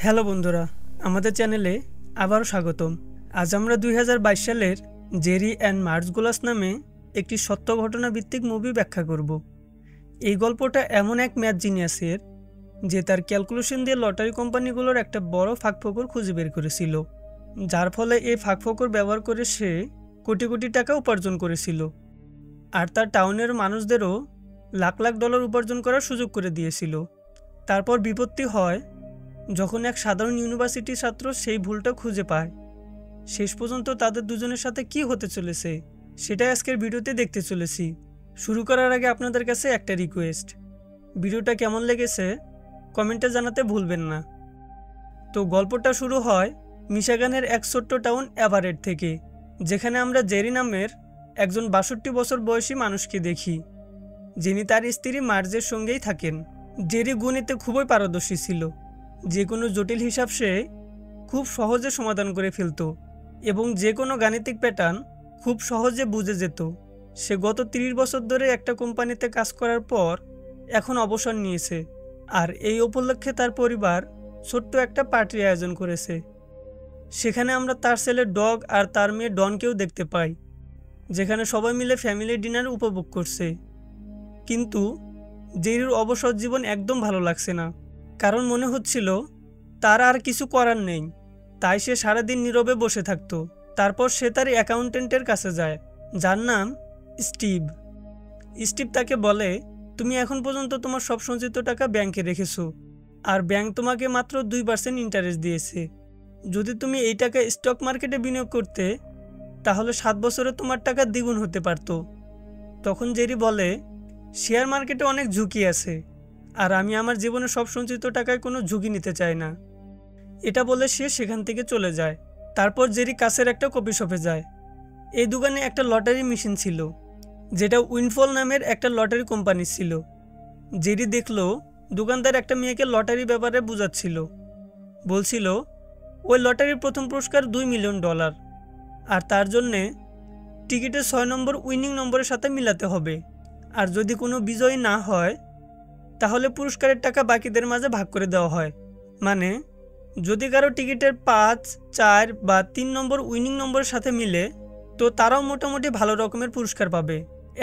Hello বন্ধুরা, আমাদের চ্যানেলে আবারও স্বাগতম। আজ আমরা 2022 সালের জেরি অ্যান্ড মার্জগুলাস নামে একটি সত্য ঘটনা ভিত্তিক মুভি ব্যাখ্যা করব। এই গল্পটা এমন এক ম্যাথ জিনিয়াসের যে তার ক্যালকুলেশন দিয়ে লটারি কোম্পানিগুলোর একটা বড় ফাঁকফোকর খুঁজে বের করেছিল, যার ফলে এই ফাঁকফোকর ব্যবহার করে সে কোটি কোটি টাকা উপার্জন করেছিল আর তার টাউনের মানুষদেরও লাখ লাখ ডলার উপার্জন করার সুযোগ করে দিয়েছিল। তারপর বিপত্তি হয় যখন এক সাধারণ ইউনিভার্সিটি ছাত্র সেই ভুলটা খুঁজে পায়। শেষ পর্যন্ত তাদের দুজনের সাথে কি হতে চলেছে সেটাই আজকের ভিডিওতে দেখতে চলেছি। শুরু করার আগে আপনাদের কাছে একটা রিকোয়েস্ট, ভিডিওটা কেমন লেগেছে কমেন্টে জানাতে ভুলবেন না। তো গল্পটা শুরু হয় মিশিগানের এক ছোট্ট টাউন এভারেট থেকে, যেখানে আমরা জেরি নামের একজন 62 বছর বয়সী মানুষকে দেখি, যিনি তার স্ত্রী মার্জের সঙ্গেই থাকেন। জেরি গণিতে খুবই পারদর্শী ছিল, যে কোনো জটিল হিসাব সে খুব সহজে সমাধান করে ফেলত এবং যে কোনো গাণিতিক প্যাটার্ন খুব সহজে বুঝে যেত। সে গত 30 বছর ধরে একটা কোম্পানিতে কাজ করার পর এখন অবসর নিয়েছে, আর এই উপলক্ষে তার পরিবার ছোট্ট একটা পার্টির আয়োজন করেছে। সেখানে আমরা তার ছেলে ডগ আর তার মেয়ে ডনকেও দেখতে পাই, যেখানে সবাই মিলে ফ্যামিলি ডিনার উপভোগ করছে। কিন্তু জেরির অবসর জীবন একদম ভালো লাগছে না, কারণ মনে হচ্ছিল তার আর কিছু করার নেই। তাই সে সারাদিন নীরবে বসে থাকতো। তারপর সে তার অ্যাকাউন্টেন্টের কাছে যায়, যার নাম স্টিভ। স্টিভ তাকে বলে, তুমি এখন পর্যন্ত তোমার সব সঞ্চিত টাকা ব্যাংকে রেখেছো, আর ব্যাংক তোমাকে মাত্র 2% ইন্টারেস্ট দিয়েছে। যদি তুমি এই টাকা স্টক মার্কেটে বিনিয়োগ করতে, তাহলে 7 বছরে তোমার টাকা দ্বিগুণ হতে পারত। তখন জেরি বলে, শেয়ার মার্কেটে অনেক ঝুঁকি আছে, আর আমি আমার জীবনে সব সঞ্চিত টাকায় কোনো ঝুঁকি নিতে চাই না। এটা বলে সে সেখান থেকে চলে যায়। তারপর জেরি কাছের একটা কফি শপে যায়। এই দোকানে একটা লটারি মেশিন ছিল, যেটা উইনফল নামের একটা লটারি কোম্পানি ছিল। জেরি দেখলো দোকানদার একটা মেয়েকে লটারি ব্যাপারে বোঝাচ্ছিল। বলছিল ওই লটারির প্রথম পুরস্কার $2 মিলিয়ন, আর তার জন্যে টিকিটের 6 নম্বর উইনিং নম্বরের সাথে মিলাতে হবে, আর যদি কোনো বিজয়ী না হয় তাহলে পুরস্কারের টাকা বাকিদের মাঝে ভাগ করে দেওয়া হয়। মানে যদি কারো টিকিটের 5, 4 বা 3 নম্বর উইনিং নম্বরের সাথে মিলে, তো তারাও মোটামুটি ভালো রকমের পুরস্কার পাবে।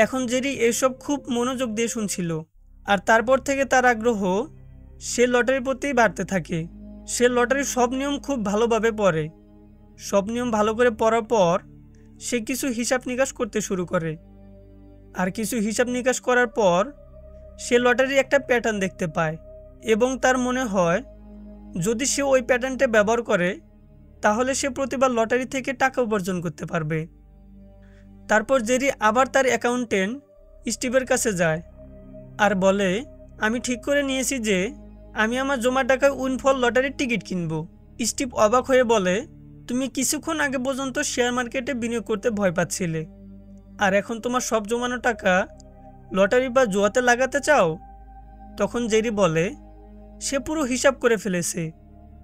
এখন জেরি এইসব খুব মনোযোগ দিয়ে শুনছিল, আর তারপর থেকে তার আগ্রহ সে লটারির প্রতি বাড়তে থাকে। সে লটারির সব নিয়ম খুব ভালোভাবে পড়ে। সব নিয়ম ভালো করে পড়ার পর সে কিছু হিসাব নিকাশ করতে শুরু করে, আর কিছু হিসাব নিকাশ করার পর সে লটারির একটা প্যাটার্ন দেখতে পায় এবং তার মনে হয় যদি সে ওই প্যাটার্নটা ব্যবহার করে তাহলে সে প্রতিবার লটারি থেকে টাকা উপার্জন করতে পারবে। তারপর জেরি আবার তার অ্যাকাউন্টেন্ট স্টিভের কাছে যায় আর বলে, আমি ঠিক করে নিয়েছি যে আমি আমার জমা টাকায় উইনফল লটারির টিকিট কিনব। স্টিভ অবাক হয়ে বলে, তুমি কিছুক্ষণ আগে পর্যন্ত শেয়ার মার্কেটে বিনিয়োগ করতে ভয় পাচ্ছিলে, আর এখন তোমার সব জমানো টাকা লটারি বা জুয়াতে লাগাতে চাও? তখন জেরি বলে, সে পুরো হিসাব করে ফেলেছে।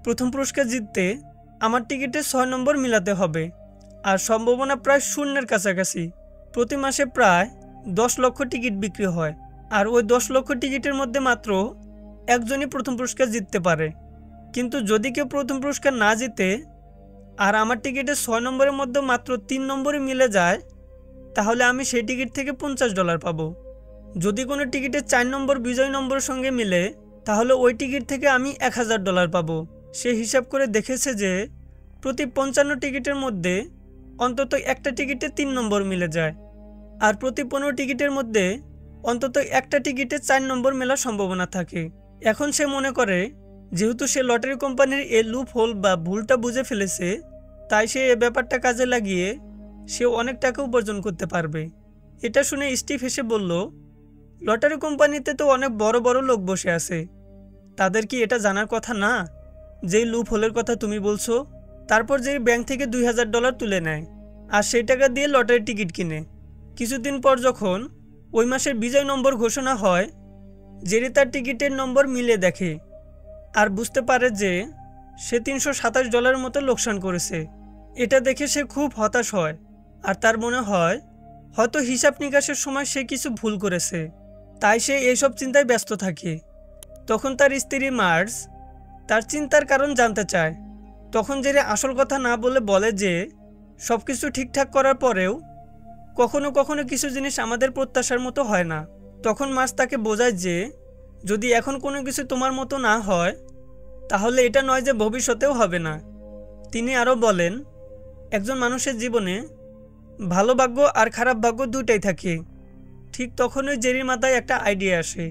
প্রথম পুরস্কার জিততে আমার টিকিটে 6 নম্বর মিলাতে হবে, আর সম্ভাবনা প্রায় শূন্যের কাছাকাছি। প্রতি মাসে প্রায় 10 লক্ষ টিকিট বিক্রি হয়, আর ওই 10 লক্ষ টিকিটের মধ্যে মাত্র একজনই প্রথম পুরস্কার জিততে পারে। কিন্তু যদি কেউ প্রথম পুরস্কার না জিতে আর আমার টিকিটে 6 নম্বরের মধ্যে মাত্র 3 নম্বরই মিলে যায়, তাহলে আমি সেই টিকিট থেকে $50 পাবো। যদি কোনো টিকিটে 4 নম্বর বিজয় নম্বরের সঙ্গে মিলে, তাহলে ওই টিকিট থেকে আমি $1000 পাবো। সে হিসাব করে দেখেছে যে প্রতি 55 টিকিটের মধ্যে অন্তত একটা টিকিটে 3 নম্বর মিলে যায়, আর প্রতি 15 টিকিটের মধ্যে অন্তত একটা টিকিটে 4 নম্বর মেলার সম্ভাবনা থাকে। এখন সে মনে করে যেহেতু সে লটারি কোম্পানির এই লুপ হোল বা ভুলটা বুঝে ফেলেছে, তাই সে এই ব্যাপারটা কাজে লাগিয়ে সে অনেক টাকা উপার্জন করতে পারবে। এটা শুনে স্টিভ হেসে বলল, লটারি কোম্পানিতে তো অনেক বড় বড় লোক বসে আছে, তাদের কি এটা জানার কথা না যেই লুপ হোলের কথা তুমি বলছো? তারপর যে ব্যাংক থেকে $2000 তুলে নেয় আর সেই টাকা দিয়ে লটারির টিকিট কিনে। কিছুদিন পর যখন ওই মাসের বিজয় নম্বর ঘোষণা হয়, জেরি তার টিকিটের নম্বর মিলে দেখে আর বুঝতে পারে যে সে $327 মতো লোকসান করেছে। এটা দেখে সে খুব হতাশ হয়, আর তার মনে হয় হয়তো হিসাব নিকাশের সময় সে কিছু ভুল করেছে, তাই সে এইসব চিন্তায় ব্যস্ত থাকে। তখন তার স্ত্রী মার্জ তার চিন্তার কারণ জানতে চায়। তখন জেরি আসল কথা না বলে যে সব কিছু ঠিকঠাক করার পরেও কখনো কখনো কিছু জিনিস আমাদের প্রত্যাশার মতো হয় না। তখন মার্জ তাকে বোঝায় যে যদি এখন কোনো কিছু তোমার মতো না হয় তাহলে এটা নয় যে ভবিষ্যতেও হবে না। তিনি আরও বলেন, একজন মানুষের জীবনে ভালো ভাগ্য আর খারাপ ভাগ্য দুটাই থাকে। ঠিক তখনই জেরির মাথায় একটা আইডিয়া আসে।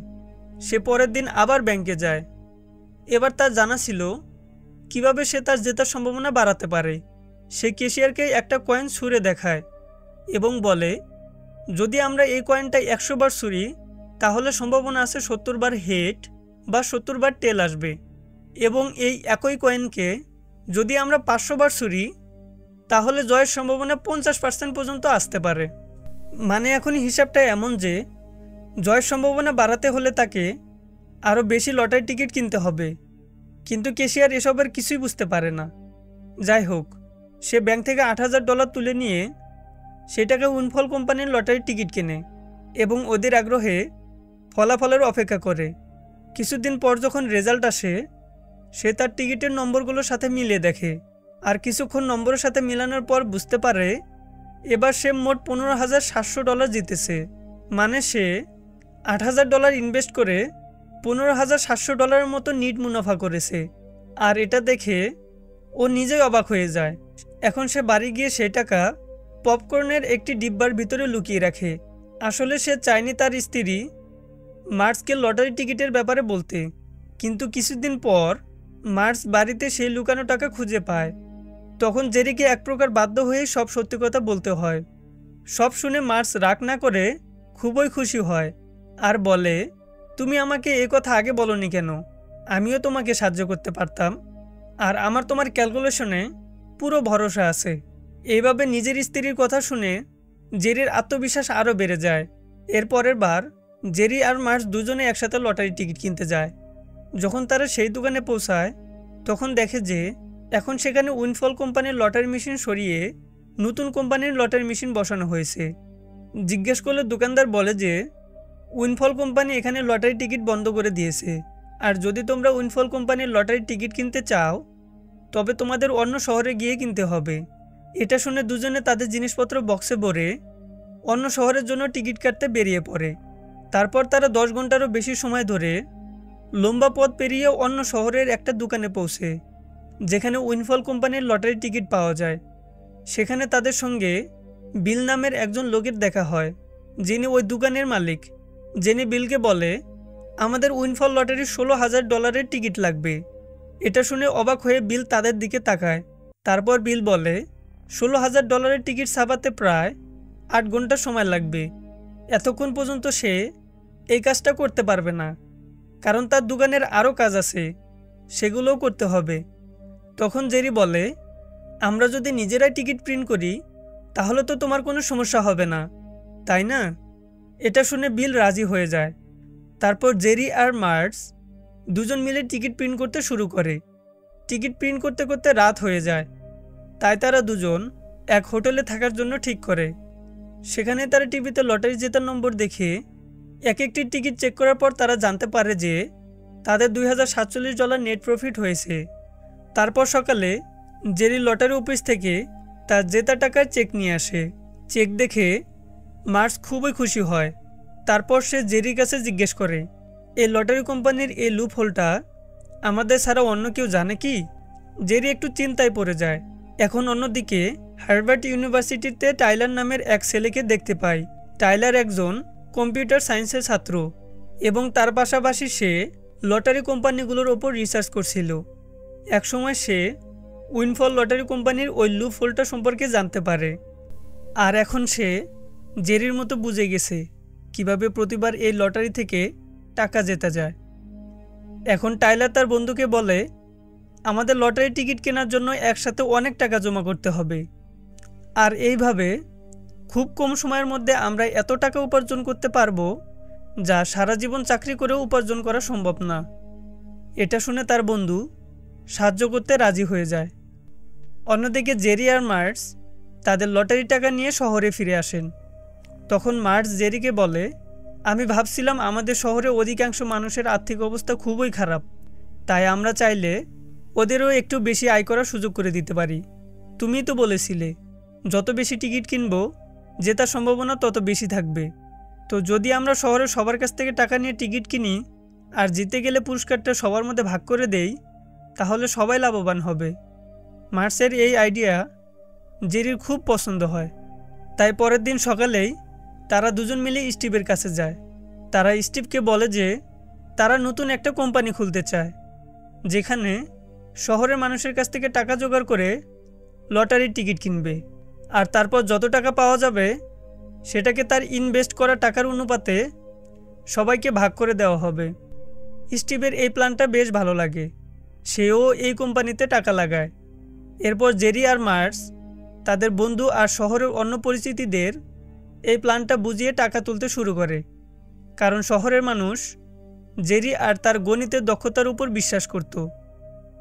সে পরের দিন আবার ব্যাংকে যায়। এবার তার জানা ছিল কিভাবে সে তার জেতার সম্ভাবনা বাড়াতে পারে। সে ক্যাশিয়ারকে একটা কয়েন ছুঁড়ে দেখায় এবং বলে, যদি আমরা এই কয়েনটা 100 বার ছুঁড়ি তাহলে সম্ভাবনা আছে 70 বার হেড বা 70 বার টেল আসবে, এবং এই একই কয়েনকে যদি আমরা 500 বার ছুঁড়ি তাহলে জয়ের সম্ভাবনা 50% পর্যন্ত আসতে পারে। মানে এখনই হিসাবটা এমন যে জয়ের সম্ভাবনা বাড়াতে হলে তাকে আরও বেশি লটারি টিকিট কিনতে হবে। কিন্তু ক্যাশিয়ার এসবের কিছুই বুঝতে পারে না। যাই হোক, সে ব্যাংক থেকে $8000 তুলে নিয়ে সেটাকে উইনফল কোম্পানির লটারির টিকিট কেনে এবং ওদের আগ্রহে ফলাফলের অপেক্ষা করে। কিছুদিন পর যখন রেজাল্ট আসে সে তার টিকিটের নম্বরগুলোর সাথে মিলিয়ে দেখে, আর কিছুক্ষণ নম্বরের সাথে মিলানোর পর বুঝতে পারে এবার সে মোট $15,700 জিতেছে। মানে সে $8,000 ইনভেস্ট করে $15,700 মতো নিট মুনাফা করেছে। আর এটা দেখে ও নিজেই অবাক হয়ে যায়। এখন সে বাড়ি গিয়ে সেই টাকা পপকর্নের একটি ডিব্বার ভিতরে লুকিয়ে রাখে। আসলে সে চায়নি তার স্ত্রী মার্জকে লটারি টিকিটের ব্যাপারে বলতে, কিন্তু কিছুদিন পর মার্জ বাড়িতে সেই লুকানো টাকা খুঁজে পায়। তখন জেরিকে এক প্রকার বাধ্য হয়েই সব সত্যি কথা বলতে হয়। সব শুনে মার্জ রাগ না করে খুবই খুশি হয় আর বলে, তুমি আমাকে এ কথা আগে বলনি কেন? আমিও তোমাকে সাহায্য করতে পারতাম, আর আমার তোমার ক্যালকুলেশনে পুরো ভরসা আছে। এইভাবে নিজের স্ত্রীর কথা শুনে জেরির আত্মবিশ্বাস আরও বেড়ে যায়। এর পরের বার জেরি আর মার্জ দুজনে একসাথে লটারি টিকিট কিনতে যায়। যখন তারা সেই দোকানে পৌঁছায় তখন দেখে যে এখন সেখানে উইনফল কোম্পানির লটারি মেশিন সরিয়ে নতুন কোম্পানির লটারি মেশিন বসানো হয়েছে। জিজ্ঞেস করলে দোকানদার বলে যে উইনফল কোম্পানি এখানে লটারি টিকিট বন্ধ করে দিয়েছে, আর যদি তোমরা উইনফল কোম্পানির লটারি টিকিট কিনতে চাও তবে তোমাদের অন্য শহরে গিয়ে কিনতে হবে। এটা শুনে দুজনে তাদের জিনিসপত্র বক্সে ভরে অন্য শহরের জন্য টিকিট কাটতে বেরিয়ে পড়ে। তারপর তারা 10 ঘন্টারও বেশি সময় ধরে লম্বা পথ পেরিয়ে অন্য শহরের একটা দোকানে পৌঁছে, যেখানে উইনফল কোম্পানির লটারি টিকিট পাওয়া যায়। সেখানে তাদের সঙ্গে বিল নামের একজন লোকের দেখা হয়, যিনি ওই দোকানের মালিক। যিনি বিলকে বলে, আমাদের উইনফল লটারির $16,000 টিকিট লাগবে। এটা শুনে অবাক হয়ে বিল তাদের দিকে তাকায়। তারপর বিল বলে, $16,000 টিকিট ছাপাতে প্রায় 8 ঘন্টা সময় লাগবে। এতক্ষণ পর্যন্ত সে এই কাজটা করতে পারবে না, কারণ তার দোকানের আরও কাজ আছে, সেগুলোও করতে হবে। তখন জেরি বলে, আমরা যদি নিজেরাই টিকিট প্রিন্ট করি তাহলে তো তোমার কোনো সমস্যা হবে না, তাই না? এটা শুনে বিল রাজি হয়ে যায়। তারপর জেরি আর মার্জ দুজন মিলে টিকিট প্রিন্ট করতে শুরু করে। টিকিট প্রিন্ট করতে করতে রাত হয়ে যায়, তাই তারা দুজন এক হোটেলে থাকার জন্য ঠিক করে। সেখানে তারা টিভিতে লটারি জেতার নম্বর দেখে এক একটি টিকিট চেক করার পর তারা জানতে পারে যে তাদের $2,047 নেট প্রফিট হয়েছে। তারপর সকালে জেরি লটারি অফিস থেকে তার জেতা টাকার চেক নিয়ে আসে। চেক দেখে মার্জ খুবই খুশি হয়। তারপর সে জেরির কাছে জিজ্ঞেস করে, এই লটারি কোম্পানির এই লুপ হোলটা আমাদের ছাড়া অন্য কেউ জানে কি? জেরি একটু চিন্তায় পড়ে যায়। এখন অন্যদিকে হার্ভার্ড ইউনিভার্সিটিতে টাইলার নামের এক ছেলেকে দেখতে পাই। টাইলার একজন কম্পিউটার সায়েন্সের ছাত্র এবং তার পাশাপাশি সে লটারি কোম্পানিগুলোর ওপর রিসার্চ করছিল। একসময় সে উইনফল লটারি কোম্পানির ওই লুপ হোলটা সম্পর্কে জানতে পারে, আর এখন সে জেরির মতো বুঝে গেছে কিভাবে প্রতিবার এই লটারি থেকে টাকা জেতা যায়। এখন টাইলার তার বন্ধুকে বলে, আমাদের লটারি টিকিট কেনার জন্য একসাথে অনেক টাকা জমা করতে হবে, আর এইভাবে খুব কম সময়ের মধ্যে আমরা এত টাকা উপার্জন করতে পারবো যা সারা জীবন চাকরি করেও উপার্জন করা সম্ভব না। এটা শুনে তার বন্ধু সাহায্য করতে রাজি হয়ে যায়। অন্যদিকে জেরি আর মার্জ তাদের লটারি টাকা নিয়ে শহরে ফিরে আসেন। তখন মার্জ জেরিকে বলে, আমি ভাবছিলাম আমাদের শহরে অধিকাংশ মানুষের আর্থিক অবস্থা খুবই খারাপ, তাই আমরা চাইলে ওদেরও একটু বেশি আয় করার সুযোগ করে দিতে পারি। তুমিই তো বলেছিলে যত বেশি টিকিট কিনবো জেতার সম্ভাবনা তত বেশি থাকবে। তো যদি আমরা শহরের সবার কাছ থেকে টাকা নিয়ে টিকিট কিনি আর জিতে গেলে পুরস্কারটা সবার মধ্যে ভাগ করে দেই, তাহলে সবাই লাভবান হবে। মার্সের এই আইডিয়া জেরির খুব পছন্দ হয়। তাই পরের দিন সকালেই তারা দুজন মিলে স্টিভের কাছে যায়। তারা স্টিভকে বলে যে তারা নতুন একটা কোম্পানি খুলতে চায়, যেখানে শহরের মানুষের কাছ থেকে টাকা জোগাড় করে লটারির টিকিট কিনবে, আর তারপর যত টাকা পাওয়া যাবে সেটাকে তার ইনভেস্ট করা টাকার অনুপাতে সবাইকে ভাগ করে দেওয়া হবে। স্টিভের এই প্ল্যানটা বেশ ভালো লাগে, সেও এই কোম্পানিতে টাকা লাগায়। এরপর জেরি আর মার্স তাদের বন্ধু আর শহরের অন্য পরিচিতিদের এই প্ল্যানটা বুঝিয়ে টাকা তুলতে শুরু করে, কারণ শহরের মানুষ জেরি আর তার গণিতের দক্ষতার উপর বিশ্বাস করত।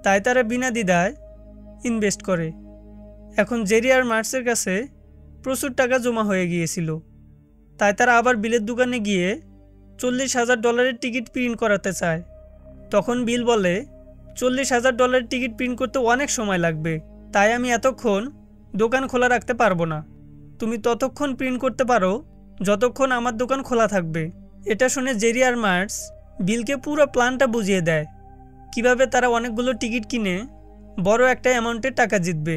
তাই তারা বিনা দ্বিধায় ইনভেস্ট করে। এখন জেরি আর মার্সের কাছে প্রচুর টাকা জমা হয়ে গিয়েছিল, তাই তারা আবার বিলের দোকানে গিয়ে $40,000 টিকিট প্রিন্ট করাতে চায়। তখন বিল বলে, $40,000 টিকিট প্রিন্ট করতে অনেক সময় লাগবে, তাই আমি এতক্ষণ দোকান খোলা রাখতে পারবো না। তুমি ততক্ষণ প্রিন্ট করতে পারো যতক্ষণ আমার দোকান খোলা থাকবে। এটা শুনে জেরি আর মার্স বিলকে পুরো প্ল্যানটা বুঝিয়ে দেয়, কিভাবে তারা অনেকগুলো টিকিট কিনে বড় একটা অ্যামাউন্টের টাকা জিতবে।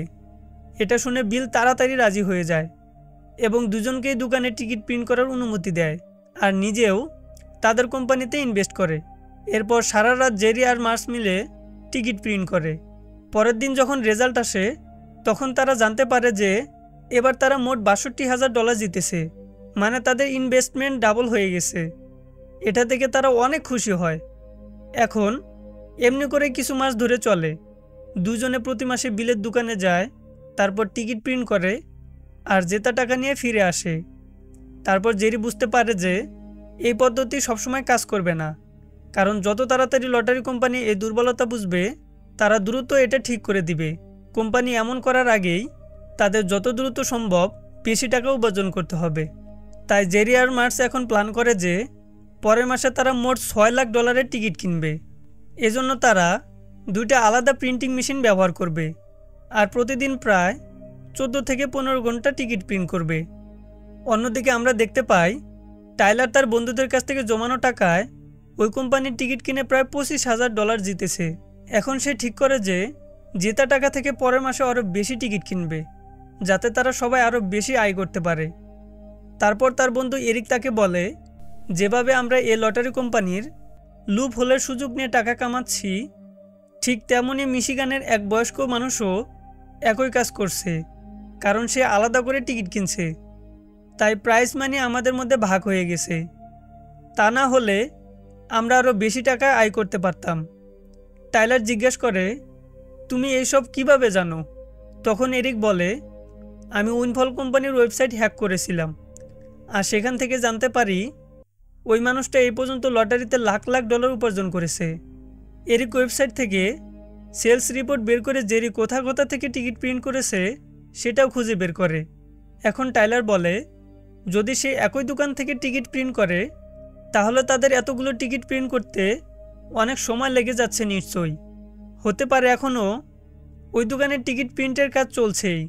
এটা শুনে বিল তাড়াতাড়ি রাজি হয়ে যায় এবং দুজনকেই দোকানে টিকিট প্রিন্ট করার অনুমতি দেয় আর নিজেও তাদের কোম্পানিতে ইনভেস্ট করে। এরপর সারা রাত জেরি আর মার্স মিলে টিকিট প্রিন্ট করে। পরের দিন যখন রেজাল্ট আসে তখন তারা জানতে পারে যে এবার তারা মোট $62,000 জিতেছে, মানে তাদের ইনভেস্টমেন্ট ডাবল হয়ে গেছে। এটা থেকে তারা অনেক খুশি হয়। এখন এমনি করে কিছু মাস ধরে চলে। দুজনে প্রতি মাসে বিলের দোকানে যায়, তারপর টিকিট প্রিন্ট করে আর জেতা টাকা নিয়ে ফিরে আসে। তারপর জেরি বুঝতে পারে যে এই পদ্ধতি সবসময় কাজ করবে না, কারণ যত তাড়াতাড়ি লটারি কোম্পানি এই দুর্বলতা বুঝবে তারা দ্রুত এটা ঠিক করে দিবে। কোম্পানি এমন করার আগেই তাদের যত দ্রুত সম্ভব বেশি টাকা উপার্জন করতে হবে। তাই জেরি আর মার্স এখন প্ল্যান করে যে পরের মাসে তারা মোট $6 লাখ টিকিট কিনবে। এজন্য তারা দুইটা আলাদা প্রিন্টিং মেশিন ব্যবহার করবে আর প্রতিদিন প্রায় 14 থেকে 15 ঘন্টা টিকিট প্রিন্ট করবে। অন্যদিকে আমরা দেখতে পাই টাইলার তার বন্ধুদের কাছ থেকে জমানো টাকায় ওই কোম্পানির টিকিট কিনে প্রায় $25,000 জিতেছে। এখন সে ঠিক করে যে জেতা টাকা থেকে পরের মাসে আরও বেশি টিকিট কিনবে, যাতে তারা সবাই আরও বেশি আয় করতে পারে। তারপর তার বন্ধু এরিক তাকে বলে, যেভাবে আমরা এই লটারি কোম্পানির লুপ হোলের সুযোগ নিয়ে টাকা কামাচ্ছি, ঠিক তেমনই মিশিগানের এক বয়স্ক মানুষও একই কাজ করছে, কারণ সে আলাদা করে টিকিট কিনছে। তাই প্রাইজ মানি আমাদের মধ্যে ভাগ হয়ে গেছে, তা না হলে আমরা আরও বেশি টাকা আয় করতে পারতাম। টাইলার জিজ্ঞেস করে, তুমি এইসব কিভাবে জানো? তখন এরিক বলে, আমি উইনফল কোম্পানির ওয়েবসাইট হ্যাক করেছিলাম আর সেখান থেকে জানতে পারি ওই মানুষটা এই পর্যন্ত লটারিতে লাখ লাখ ডলার উপার্জন করেছে। এরিক ওয়েবসাইট থেকে সেলস রিপোর্ট বের করে জেরি কোথা কোথা থেকে টিকিট প্রিন্ট করেছে সেটাও খুঁজে বের করে। এখন টাইলার বলে, যদি সে একই দোকান থেকে টিকিট প্রিন্ট করে তাহলে তাদের এতগুলো টিকিট প্রিন্ট করতে অনেক সময় লেগে যাচ্ছে নিশ্চয়ই। হতে পারে এখনও ওই দোকানের টিকিট প্রিন্টের কাজ চলছেই।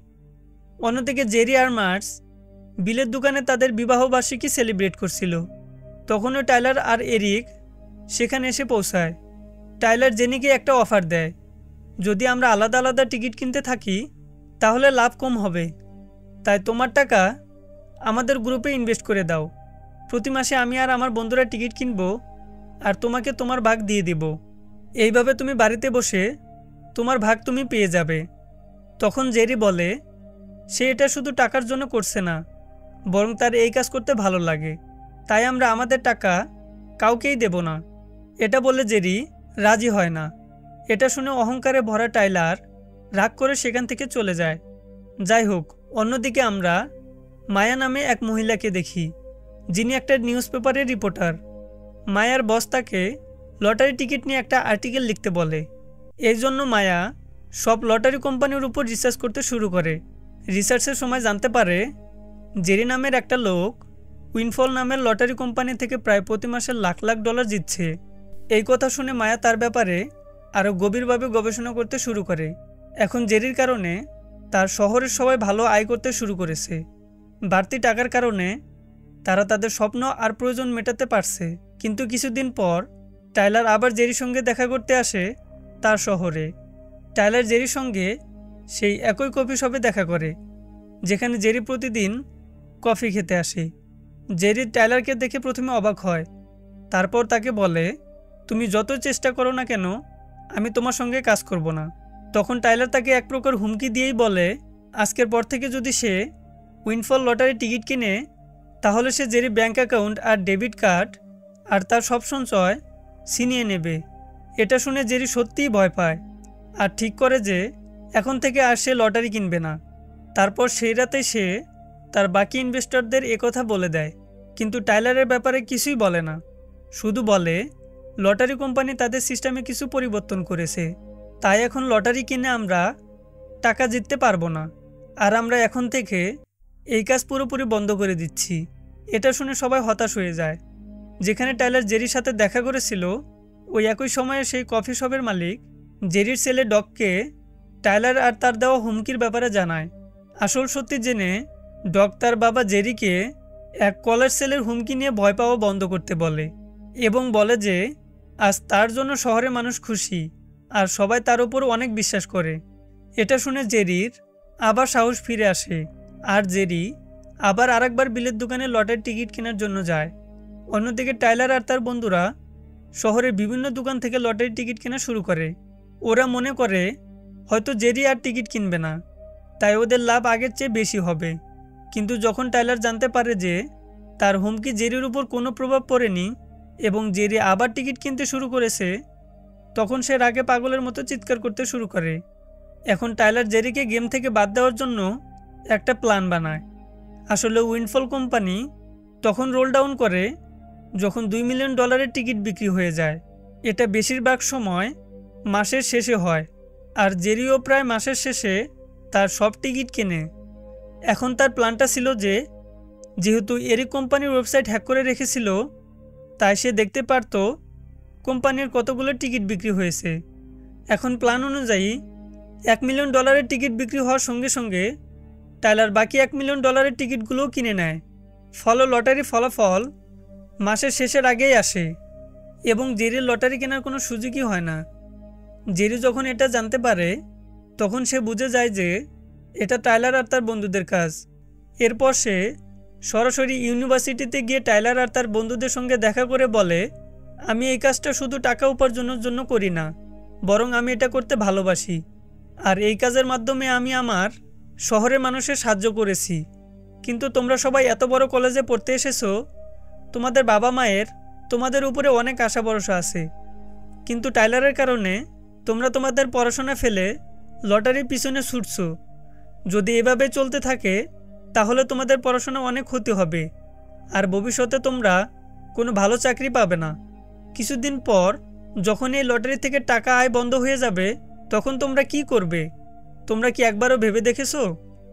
অন্যদিকে জেরি আর মার্স বিলের দোকানে তাদের বিবাহবার্ষিকী সেলিব্রেট করছিল। তখনও টাইলার আর এরিক সেখানে এসে পৌঁছায়। টাইলার জেনিকে একটা অফার দেয়, যদি আমরা আলাদা আলাদা টিকিট কিনতে থাকি তাহলে লাভ কম হবে, তাই তোমার টাকা আমাদের গ্রুপে ইনভেস্ট করে দাও। প্রতি মাসে আমি আর আমার বন্ধুরা টিকিট কিনব আর তোমাকে তোমার ভাগ দিয়ে দেব। এইভাবে তুমি বাড়িতে বসে তোমার ভাগ তুমি পেয়ে যাবে। তখন জেরি বলে, সে এটা শুধু টাকার জন্য করছে না, বরং তার এই কাজ করতে ভালো লাগে, তাই আমরা আমাদের টাকা কাউকেই দেব না। এটা বলে জেরি রাজি হয় না। এটা শুনে অহংকারে ভরা টাইলার রাগ করে সেখান থেকে চলে যায়। যাই হোক, অন্যদিকে আমরা মায়া নামে এক মহিলাকে দেখি, যিনি একটা নিউজ পেপারের রিপোর্টার। মায়ার বস তাকে লটারি টিকিট নিয়ে একটা আর্টিকেল লিখতে বলে। এই জন্য মায়া সব লটারি কোম্পানির উপর রিসার্চ করতে শুরু করে। রিসার্চের সময় জানতে পারে জেরি নামের একটা লোক উইনফল নামের লটারি কোম্পানি থেকে প্রায় প্রতি মাসে লাখ লাখ ডলার জিতছে। এই কথা শুনে মায়া তার ব্যাপারে আরও গভীরভাবে গবেষণা করতে শুরু করে। এখন জেরির কারণে তার শহরের সবাই ভালো আয় করতে শুরু করেছে। বাড়তি টাকার কারণে তারা তাদের স্বপ্ন আর প্রয়োজন মেটাতে পারছে। কিন্তু কিছুদিন পর টাইলার আবার জেরির সঙ্গে দেখা করতে আসে তার শহরে। টাইলার জেরির সঙ্গে সেই একই কফি শপে দেখা করে যেখানে জেরি প্রতিদিন কফি খেতে আসে। জেরি টাইলারকে দেখে প্রথমে অবাক হয়, তারপর তাকে বলে, তুমি যত চেষ্টা করো না কেন আমি তোমার সঙ্গে কাজ করব না। তখন টাইলার তাকে এক প্রকার হুমকি দিয়েই বলে, আজকের পর থেকে যদি সে উইন্ডফল লটারি টিকিট কিনে তাহলে সে জেরি ব্যাংক অ্যাকাউন্ট আর ডেবিট কার্ড আর তার সব সঞ্চয় ছিনিয়ে নেবে। এটা শুনে জেরি সত্যিই ভয় পায় আর ঠিক করে যে এখন থেকে আর সে লটারি কিনবে না। তারপর সেই রাতে সে তার বাকি ইনভেস্টরদের একথা বলে দেয়, কিন্তু টাইলারের ব্যাপারে কিছুই বলে না। শুধু বলে লটারি কোম্পানি তাদের সিস্টেমে কিছু পরিবর্তন করেছে, তাই এখন লটারি কিনে আমরা টাকা জিততে পারবো না, আর আমরা এখন থেকে এই কাজ পুরোপুরি বন্ধ করে দিচ্ছি। এটা শুনে সবাই হতাশ হয়ে যায়। যেখানে টাইলার জেরির সাথে দেখা করেছিল ওই একই সময়ে সেই কফি শপের মালিক জেরির ছেলে ডগকে টাইলার আর তার দেওয়া হুমকির ব্যাপারে জানায়। আসল সত্যি জেনে ডগ তার বাবা জেরিকে এক কলার সেলের হুমকি নিয়ে ভয় পাওয়া বন্ধ করতে বলে এবং বলে যে আজ তার জন্য শহরের মানুষ খুশি আর সবাই তার উপর অনেক বিশ্বাস করে। এটা শুনে জেরির আবার সাহস ফিরে আসে আর জেরি আবার আরেকবার বিলের দোকানে লটারির টিকিট কেনার জন্য যায়। অন্যদিকে টাইলার আর তার বন্ধুরা শহরের বিভিন্ন দোকান থেকে লটারির টিকিট কেনা শুরু করে। ওরা মনে করে হয়তো জেরি আর টিকিট কিনবে না, তাই ওদের লাভ আগের চেয়ে বেশি হবে। কিন্তু যখন টাইলার জানতে পারে যে তার হুমকি জেরির উপর কোনো প্রভাব পড়েনি এবং জেরি আবার টিকিট কিনতে শুরু করেছে, তখন সে রাগে পাগলের মতো চিৎকার করতে শুরু করে। এখন টাইলার জেরিকে গেম থেকে বাদ দেওয়ার জন্য একটা প্ল্যান বানায়। আসলে উইন্ডফল কোম্পানি তখন রোল ডাউন করে যখন $2 মিলিয়ন টিকিট বিক্রি হয়ে যায়। এটা বেশিরভাগ সময় মাসের শেষে হয়, আর জেরিও প্রায় মাসের শেষে তার সব টিকিট কেনে। এখন তার প্ল্যানটা ছিল যে যেহেতু এরি কোম্পানির ওয়েবসাইট হ্যাক করে রেখেছিল, তাই সে দেখতে পারত কোম্পানির কতগুলো টিকিট বিক্রি হয়েছে। এখন প্ল্যান অনুযায়ী $1 মিলিয়ন টিকিট বিক্রি হওয়ার সঙ্গে সঙ্গে টাইলার বাকি $1 মিলিয়ন টিকিটগুলোও কিনে নেয়। ফলে লটারির ফলাফল মাসের শেষের আগেই আসে এবং জেরির লটারি কেনার কোনো সুযোগই হয় না। জেরি যখন এটা জানতে পারে তখন সে বুঝে যায় যে এটা টাইলার আর তার বন্ধুদের কাজ। এরপর সে সরাসরি ইউনিভার্সিটিতে গিয়ে টাইলার আর তার বন্ধুদের সঙ্গে দেখা করে বলে, আমি এই কাজটা শুধু টাকা উপার্জনের জন্য করি না, বরং আমি এটা করতে ভালোবাসি, আর এই কাজের মাধ্যমে আমি আমার শহরের মানুষের সাহায্য করেছি। কিন্তু তোমরা সবাই এত বড় কলেজে পড়তে এসেছো, তোমাদের বাবা মায়ের তোমাদের উপরে অনেক আশা ভরসা আছে, কিন্তু টাইলারের কারণে তোমরা তোমাদের পড়াশোনা ফেলে লটারির পিছনে ছুটছো। যদি এভাবে চলতে থাকে তাহলে তোমাদের পড়াশোনা অনেক ক্ষতি হবে আর ভবিষ্যতে তোমরা কোনো ভালো চাকরি পাবে না। কিছুদিন পর যখন এই লটারি থেকে টাকা আয় বন্ধ হয়ে যাবে তখন তোমরা কি করবে? তোমরা কি একবারও ভেবে দেখেছো?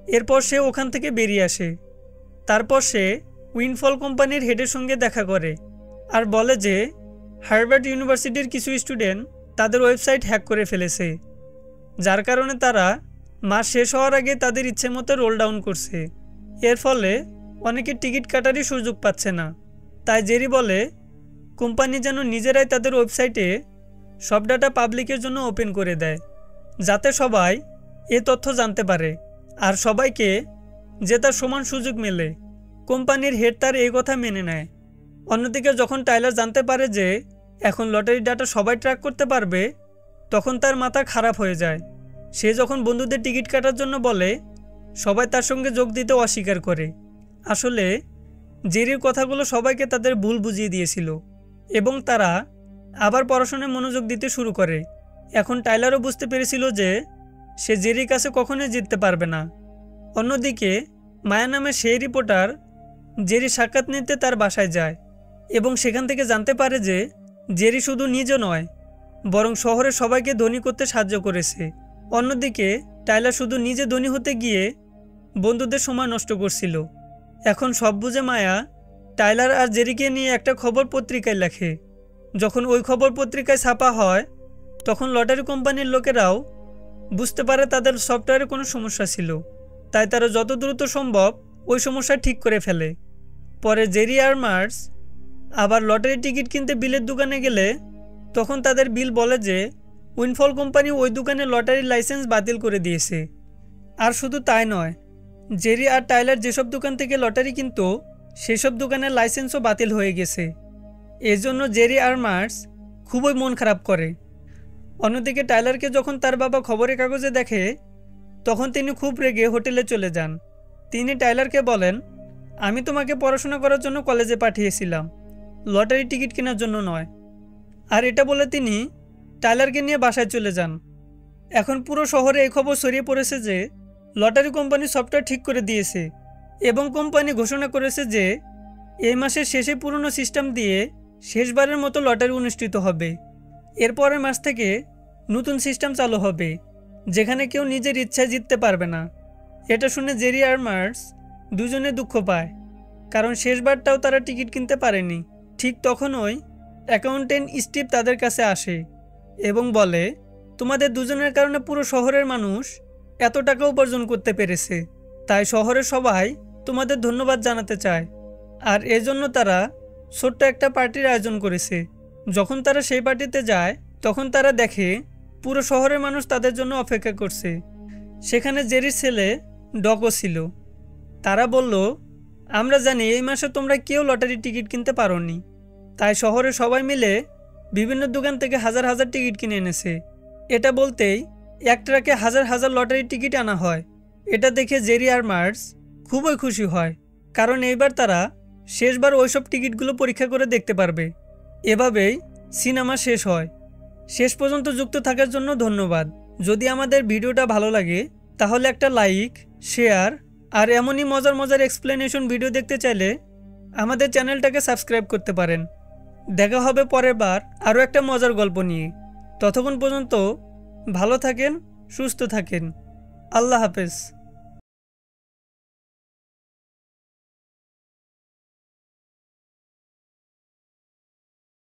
এরপর সে ওখান থেকে বেরিয়ে আসে। তারপর সে উইন্ডফল কোম্পানির হেডের সঙ্গে দেখা করে আর বলে যে হার্ভার্ড ইউনিভার্সিটির কিছু স্টুডেন্ট তাদের ওয়েবসাইট হ্যাক করে ফেলেছে, যার কারণে তারা মাস শেষ হওয়ার আগে তাদের ইচ্ছে মতো রোল ডাউন করছে। এর ফলে অনেকে টিকিট কাটারই সুযোগ পাচ্ছে না। তাই জেরি বলে কোম্পানি যেন নিজেরাই তাদের ওয়েবসাইটে সব ডাটা পাবলিকের জন্য ওপেন করে দেয়, যাতে সবাই এ তথ্য জানতে পারে আর সবাইকে জেতার সমান সুযোগ মেলে। কোম্পানির হেড তার এই কথা মেনে নেয়। অন্যদিকে যখন টাইলার জানতে পারে যে এখন লটারি ডাটা সবাই ট্র্যাক করতে পারবে, তখন তার মাথা খারাপ হয়ে যায়। সে যখন বন্ধুদের টিকিট কাটার জন্য বলে, সবাই তার সঙ্গে যোগ দিতে অস্বীকার করে। আসলে জেরির কথাগুলো সবাইকে তাদের ভুল বুঝিয়ে দিয়েছিল এবং তারা আবার পড়াশোনায় মনোযোগ দিতে শুরু করে। এখন টাইলারও বুঝতে পেরেছিল যে সে জেরির কাছে কখনোই জিততে পারবে না। অন্যদিকে মায়া নামের সেই রিপোর্টার জেরি সাক্ষাৎ নিতে তার বাসায় যায় এবং সেখান থেকে জানতে পারে যে জেরি শুধু নিজে নয়, বরং শহরের সবাইকে ধনী করতে সাহায্য করেছে। অন্যদিকে টাইলার শুধু নিজে ধনী হতে গিয়ে বন্ধুদের সময় নষ্ট করছিল। এখন সব বুঝে মায়া টাইলার আর জেরিকে নিয়ে একটা খবর পত্রিকায় লেখে। যখন ওই খবর পত্রিকায় ছাপা হয় তখন লটারি কোম্পানির লোকেরাও বুঝতে পারে তাদের সফটওয়্যারে কোনো সমস্যা ছিল, তাই তারা যত দ্রুত সম্ভব ওই সমস্যা ঠিক করে ফেলে। পরে জেরি আর মার্স আবার লটারি টিকিট কিনতে বিলের দোকানে গেলে তখন তাদের বিল বলে যে উইনফল কোম্পানি ওই দোকানে লটারির লাইসেন্স বাতিল করে দিয়েছে। আর শুধু তাই নয়, জেরি আর টাইলার যেসব দোকান থেকে লটারি কিনতো সেসব দোকানের লাইসেন্সও বাতিল হয়ে গেছে। এজন্য জেরি আর মার্স খুবই মন খারাপ করে। অন্যদিকে টাইলারকে যখন তার বাবা খবরের কাগজে দেখে তখন তিনি খুব রেগে হোটেলে চলে যান। তিনি টাইলারকে বলেন, আমি তোমাকে পড়াশোনা করার জন্য কলেজে পাঠিয়েছিলাম, লটারি টিকিট কেনার জন্য নয়। আর এটা বলে তিনি টাইলারকে নিয়ে বাসায় চলে যান। এখন পুরো শহরে এই খবর ছড়িয়ে পড়েছে যে লটারি কোম্পানি সফটওয়্যার ঠিক করে দিয়েছে এবং কোম্পানি ঘোষণা করেছে যে এই মাসের শেষে পুরনো সিস্টেম দিয়ে শেষবারের মতো লটারি অনুষ্ঠিত হবে। এরপরের মাস থেকে নতুন সিস্টেম চালু হবে যেখানে কেউ নিজের ইচ্ছায় জিততে পারবে না। এটা শুনে জেরি আর মার্স দুজনে দুঃখ পায়, কারণ শেষবারটাও তারা টিকিট কিনতে পারেনি। ঠিক তখনই অ্যাকাউন্টেন্ট স্টিভ তাদের কাছে আসে এবং বলে, তোমাদের দুজনের কারণে পুরো শহরের মানুষ এত টাকা উপার্জন করতে পেরেছে, তাই শহরের সবাই তোমাদের ধন্যবাদ জানাতে চায়। আর এজন্য তারা ছোট্ট একটা পার্টির আয়োজন করেছে। যখন তারা সেই পার্টিতে যায় তখন তারা দেখে পুরো শহরের মানুষ তাদের জন্য অপেক্ষা করছে। সেখানে জেরির ছেলে ডকও ছিল। তারা বলল, আমরা জানি এই মাসে তোমরা কেউ লটারি টিকিট কিনতে পারোনি, তাই শহরের সবাই মিলে বিভিন্ন দোকান থেকে হাজার হাজার টিকিট কিনে এনেছে। এটা বলতেই এক ট্রাকে হাজার হাজার লটারি টিকিট আনা হয়। এটা দেখে জেরি আর মার্স খুবই খুশি হয়, কারণ এইবার তারা শেষবার ওইসব টিকিটগুলো পরীক্ষা করে দেখতে পারবে। এভাবেই সিনেমা শেষ হয়। শেষ পর্যন্ত যুক্ত থাকার জন্য ধন্যবাদ। যদি আমাদের ভিডিওটা ভালো লাগে তাহলে একটা লাইক, শেয়ার আর এমনই মজার মজার এক্সপ্লেনেশন ভিডিও দেখতে চাইলে আমাদের চ্যানেলটাকে সাবস্ক্রাইব করতে পারেন। দেখা হবে পরের বার আরও একটা মজার গল্প নিয়ে। ততক্ষণ পর্যন্ত ভালো থাকেন, সুস্থ থাকেন। আল্লাহ হাফেজ।